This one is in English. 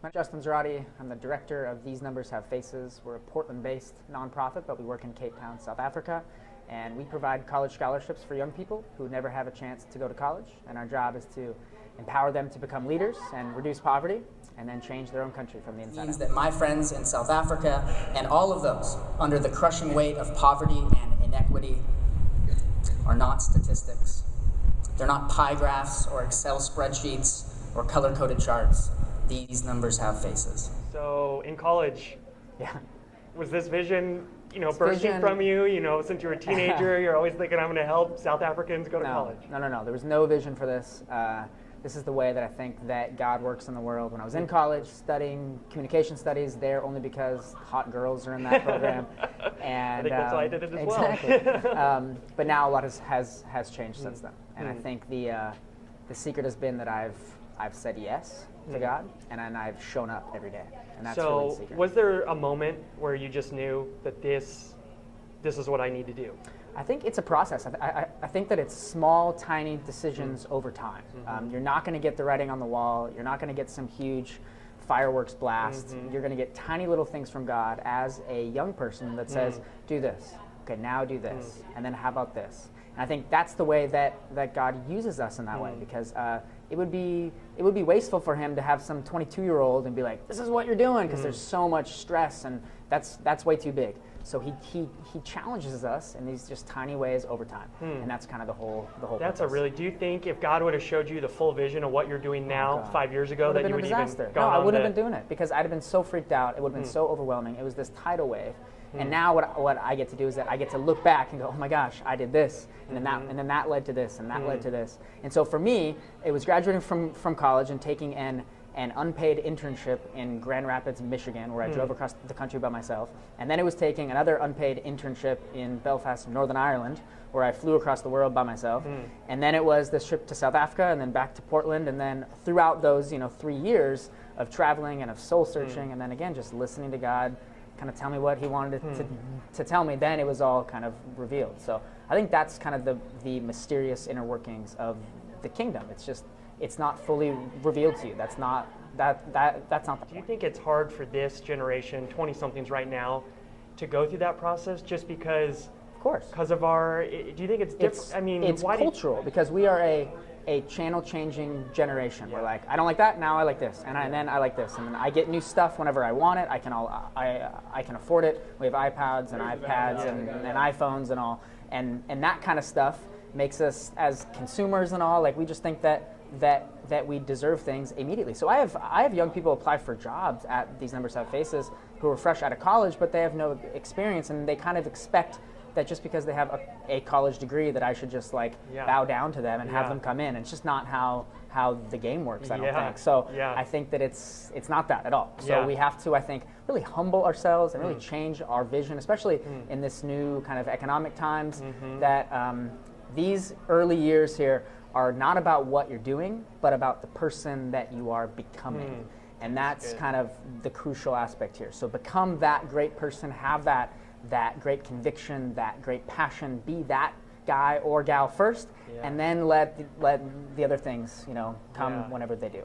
I'm Justin Zoradi. I'm the director of These Numbers Have Faces. We're a Portland-based nonprofit, but we work in Cape Town, South Africa. And we provide college scholarships for young people who never have a chance to go to college. And our job is to empower them to become leaders and reduce poverty and then change their own country from the inside out. Means that my friends in South Africa and all of those under the crushing weight of poverty and inequity are not statistics. They're not pie graphs or Excel spreadsheets or color-coded charts. These numbers have faces. So in college, was this vision, bursting vision from you? Since you were a teenager, you're always thinking, I'm going to help South Africans go to college. No. There was no vision for this. This is the way that I think that God works in the world. When I was in college studying communication studies, there only because hot girls are in that program. And I think that's why I did it as exactly. well. But now a lot has changed since then. And I think the secret has been that I've said yes to God, and I've shown up every day. And that's really the So secret. was there a moment where you just knew that this is what I need to do? I think it's a process. I think that it's small, tiny decisions over time. You're not going to get the writing on the wall. You're not going to get some huge fireworks blast. You're going to get tiny little things from God as a young person that says, do this. Okay, now do this. And then how about this? And I think that's the way that God uses us in that way, because it would be wasteful for him to have some 22-year-old and be like, this is what you're doing, because there's so much stress, and that's way too big. So he challenges us in these just tiny ways over time, and that's kind of the whole. That's purpose. do you think if God would have showed you the full vision of what you're doing now 5 years ago, that you would even gone No, I on wouldn't have been doing it, because I'd have been so freaked out. It would have been so overwhelming. It was this tidal wave. And now what I get to do is that I get to look back and go, oh my gosh, I did this, and then that led to this, and that led to this. And so for me, it was graduating from college and taking an unpaid internship in Grand Rapids, Michigan, where I drove across the country by myself. And then it was taking another unpaid internship in Belfast, Northern Ireland, where I flew across the world by myself. And then it was this trip to South Africa, and then back to Portland. And then throughout those 3 years of traveling and of soul searching, and then again just listening to God kind of tell me what he wanted to tell me, then it was all kind of revealed. So I think that's kind of the mysterious inner workings of the kingdom. It's not fully revealed to you. That's not the Do you think it's hard for this generation, 20-somethings right now, to go through that process just because? Of course. Because of do you think it's different? It's cultural, because we are a channel-changing generation. We're like, I don't like that, now I like this, and then I like this, and then I get new stuff whenever I want it. I can afford it. We have iPads and iPads and iPhones and all, and that kind of stuff makes us, as consumers and all, like we just think that we deserve things immediately. So I have young people apply for jobs at These Numbers Have Faces who are fresh out of college, but they have no experience, and they kind of expect that just because they have a college degree that I should just bow down to them and have them come in. And it's just not how the game works, I don't think. So I think that it's not that at all. So we have to, I think, really humble ourselves and really change our vision, especially in this new kind of economic times, that these early years here are not about what you're doing, but about the person that you are becoming. And that's kind of the crucial aspect here. So become that great person, have that great conviction, that great passion, be that guy or gal first, and then let the other things come whenever they do.